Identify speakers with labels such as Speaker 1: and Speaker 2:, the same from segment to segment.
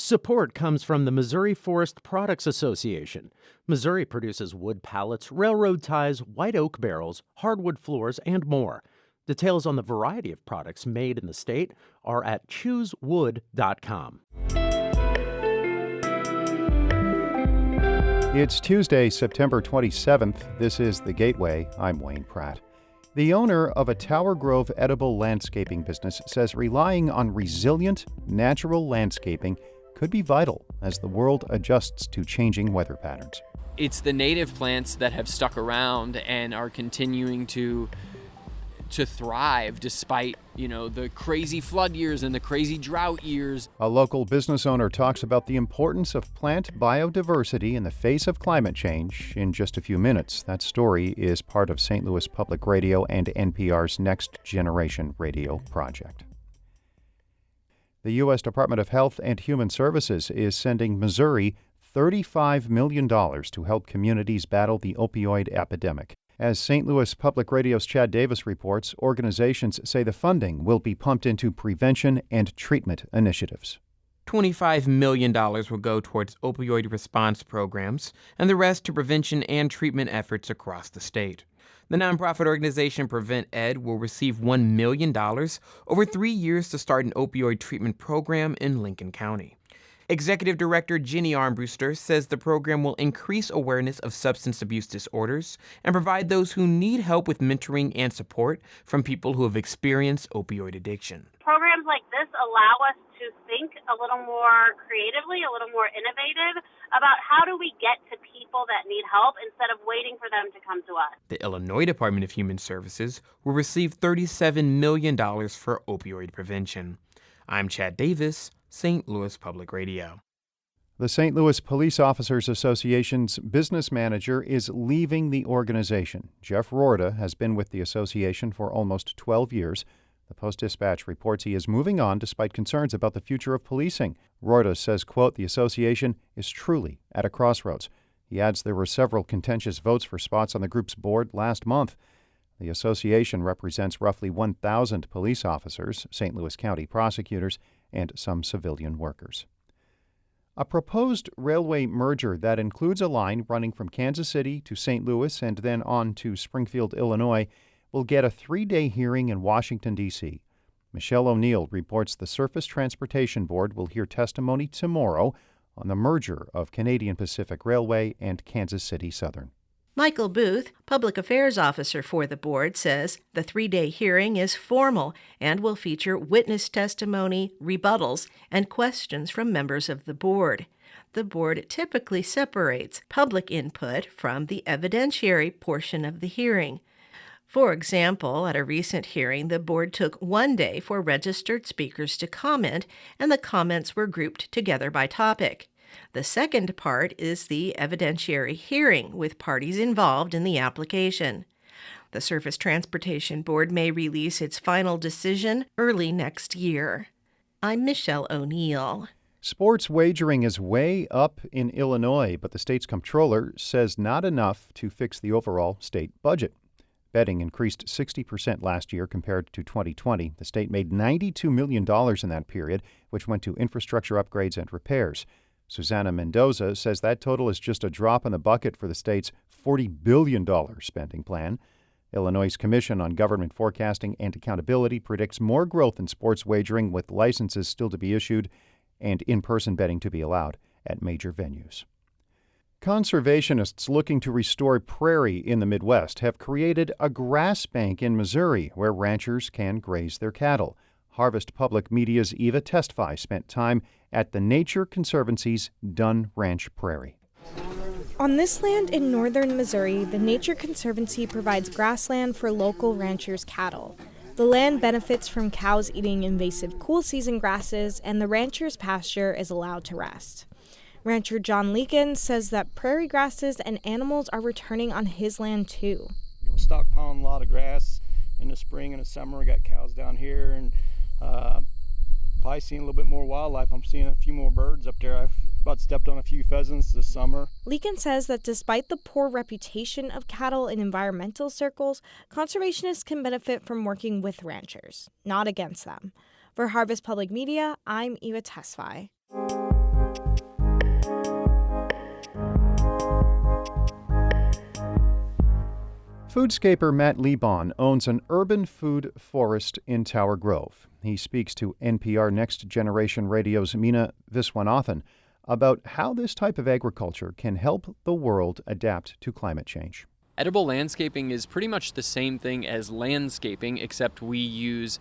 Speaker 1: Support comes from the Missouri Forest Products Association. Missouri produces wood pallets, railroad ties, white oak barrels, hardwood floors, and more. Details on the variety of products made in the state are at choosewood.com.
Speaker 2: It's Tuesday, September 27th. This is The Gateway. I'm Wayne Pratt. The owner of a Tower Grove edible landscaping business says relying on resilient, natural landscaping could be vital as the world adjusts to changing weather patterns.
Speaker 3: It's the native plants that have stuck around and are continuing to thrive despite, the crazy flood years and the crazy drought years.
Speaker 2: A local business owner talks about the importance of plant biodiversity in the face of climate change in just a few minutes. That story is part of St. Louis Public Radio and NPR's Next Generation Radio project. The U.S. Department of Health and Human Services is sending Missouri $35 million to help communities battle the opioid epidemic. As St. Louis Public Radio's Chad Davis reports, organizations say the funding will be pumped into prevention and treatment initiatives.
Speaker 4: $25 million will go towards opioid response programs, and the rest to prevention and treatment efforts across the state. The nonprofit organization Prevent Ed will receive $1 million over 3 years to start an opioid treatment program in Lincoln County. Executive Director Jenny Armbruster says the program will increase awareness of substance abuse disorders and provide those who need help with mentoring and support from people who have experienced opioid addiction.
Speaker 5: Programs like this allow us to think a little more creatively, a little more innovative about how do we get to people that need help instead of waiting for them to come to us.
Speaker 4: The Illinois Department of Human Services will receive $37 million for opioid prevention. I'm Chad Davis, St. Louis Public Radio.
Speaker 2: The St. Louis Police Officers Association's business manager is leaving the organization. Jeff Rorda has been with the association for almost 12 years. The Post-Dispatch reports he is moving on despite concerns about the future of policing. Rorda says, quote, the association is truly at a crossroads. He adds there were several contentious votes for spots on the group's board last month. The association represents roughly 1,000 police officers, St. Louis County prosecutors, and some civilian workers. A proposed railway merger that includes a line running from Kansas City to St. Louis and then on to Springfield, Illinois, will get a 3-day hearing in Washington, D.C. Michelle O'Neill reports the Surface Transportation Board will hear testimony tomorrow on the merger of Canadian Pacific Railway and Kansas City Southern.
Speaker 6: Michael Booth, Public Affairs Officer for the board, says the 3-day hearing is formal and will feature witness testimony, rebuttals, and questions from members of the board. The board typically separates public input from the evidentiary portion of the hearing. For example, at a recent hearing, the board took 1 day for registered speakers to comment, and the comments were grouped together by topic. The second part is the evidentiary hearing with parties involved in the application. The Surface Transportation Board may release its final decision early next year. I'm Michelle O'Neill.
Speaker 2: Sports wagering is way up in Illinois, but the state's comptroller says not enough to fix the overall state budget. Betting increased 60% last year compared to 2020. The state made $92 million in that period, which went to infrastructure upgrades and repairs. Susanna Mendoza says that total is just a drop in the bucket for the state's $40 billion spending plan. Illinois' Commission on Government Forecasting and Accountability predicts more growth in sports wagering, with licenses still to be issued and in-person betting to be allowed at major venues. Conservationists looking to restore prairie in the Midwest have created a grass bank in Missouri where ranchers can graze their cattle. Harvest Public Media's Eva Tesfaye spent time at the Nature Conservancy's Dunn Ranch Prairie.
Speaker 7: On this land in northern Missouri, the Nature Conservancy provides grassland for local ranchers' cattle. The land benefits from cows eating invasive cool season grasses, and the rancher's pasture is allowed to rest. Rancher John Leakin says that prairie grasses and animals are returning on his land too.
Speaker 8: Stockpiling a lot of grass in the spring and the summer. We got cows down here, and probably seeing a little bit more wildlife. I'm seeing a few more birds up there. I've about stepped on a few pheasants this summer.
Speaker 7: Leakin says that despite the poor reputation of cattle in environmental circles, conservationists can benefit from working with ranchers, not against them. For Harvest Public Media, I'm Eva Tesfaye.
Speaker 2: Foodscaper Matt Lebon owns an urban food forest in Tower Grove. He speaks to NPR Next Generation Radio's Meena Viswanathan about how this type of agriculture can help the world adapt to climate change.
Speaker 3: Edible landscaping is pretty much the same thing as landscaping, except we use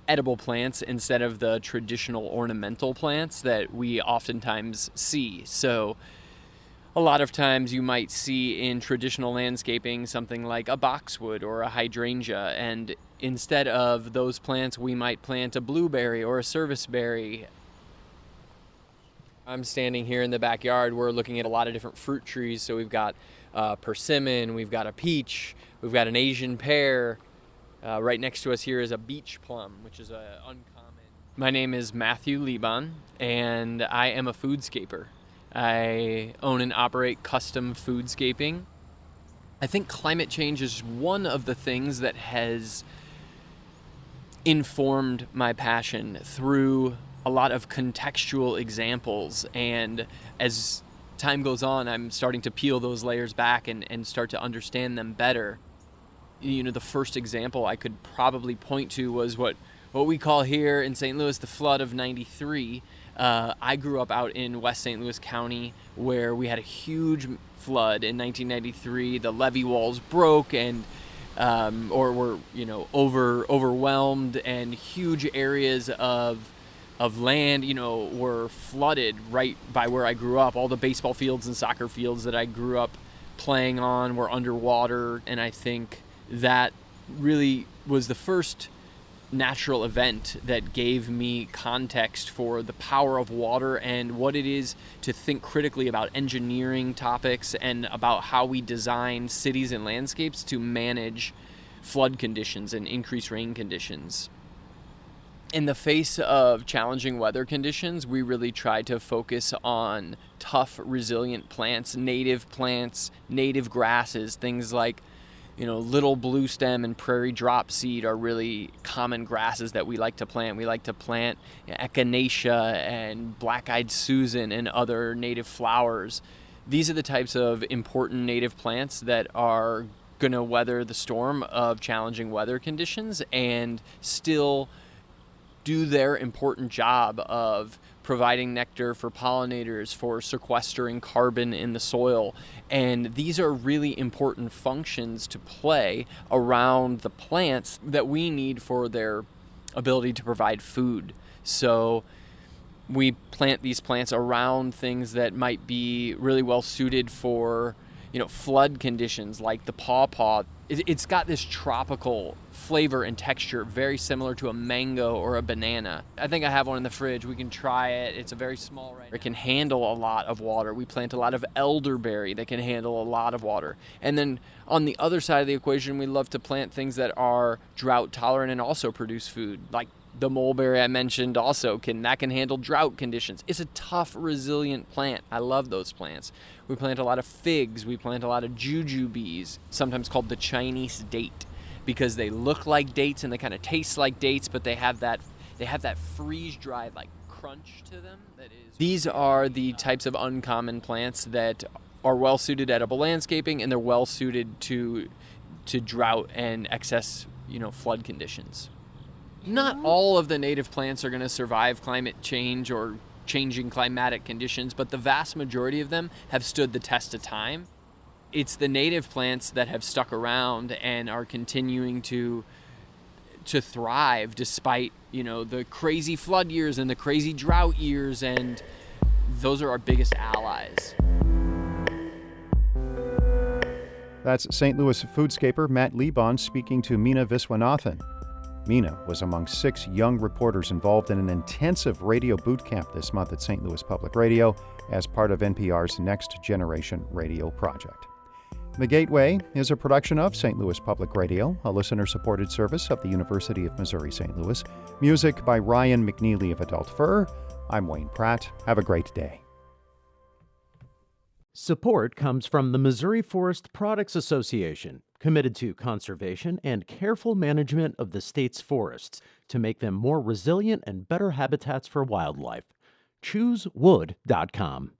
Speaker 3: edible plants instead of the traditional ornamental plants that we oftentimes see. So a lot of times you might see in traditional landscaping something like a boxwood or a hydrangea, and instead of those plants we might plant a blueberry or a serviceberry. I'm standing here in the backyard. We're looking at a lot of different fruit trees. So we've got persimmon, we've got a peach, we've got an Asian pear. Right next to us here is a beach plum, which is uncommon. My name is Matthew Lebon, and I am a foodscaper. I own and operate custom foodscaping. I think climate change is one of the things that has informed my passion through a lot of contextual examples, and as time goes on, I'm starting to peel those layers back and start to understand them better. You know, the first example I could probably point to was what we call here in St. Louis the flood of '93. I grew up out in West St. Louis County, where we had a huge flood in 1993. The levee walls broke and or were overwhelmed, and huge areas of land, were flooded right by where I grew up. All the baseball fields and soccer fields that I grew up playing on were underwater, and I think that really was the first natural event that gave me context for the power of water and what it is to think critically about engineering topics and about how we design cities and landscapes to manage flood conditions and increased rain conditions. In the face of challenging weather conditions, we really tried to focus on tough, resilient plants, native grasses, things like, little blue stem and prairie drop seed are really common grasses that we like to plant. We like to plant echinacea and black-eyed Susan and other native flowers. These are the types of important native plants that are going to weather the storm of challenging weather conditions and still do their important job of providing nectar for pollinators, for sequestering carbon in the soil. And these are really important functions to play around the plants that we need for their ability to provide food. So we plant these plants around things that might be really well suited for, flood conditions, like the pawpaw. It's got this tropical flavor and texture, very similar to a mango or a banana. I think I have one in the fridge. We can try it. It's a very small right now. It can handle a lot of water. We plant a lot of elderberry that can handle a lot of water. And then on the other side of the equation, we love to plant things that are drought tolerant and also produce food, like the mulberry I mentioned also can handle drought conditions. It's a tough, resilient plant. I love those plants. We plant a lot of figs. We plant a lot of jujubes, sometimes called the Chinese date, because they look like dates and they kind of taste like dates, but they have that freeze-dried like crunch to them. These are the types of uncommon plants that are well suited to edible landscaping, and they're well suited to drought and excess, flood conditions. Not all of the native plants are going to survive climate change or changing climatic conditions, but the vast majority of them have stood the test of time. It's the native plants that have stuck around and are continuing to thrive despite, the crazy flood years and the crazy drought years, and those are our biggest allies.
Speaker 2: That's St. Louis foodscaper Matt Lebon speaking to Meena Viswanathan. Meena was among 6 young reporters involved in an intensive radio boot camp this month at St. Louis Public Radio as part of NPR's Next Generation Radio project. The Gateway is a production of St. Louis Public Radio, a listener-supported service of the University of Missouri-St. Louis. Music by Ryan McNeely of Adult Fur. I'm Wayne Pratt. Have a great day.
Speaker 1: Support comes from the Missouri Forest Products Association, committed to conservation and careful management of the state's forests to make them more resilient and better habitats for wildlife. ChooseWood.com.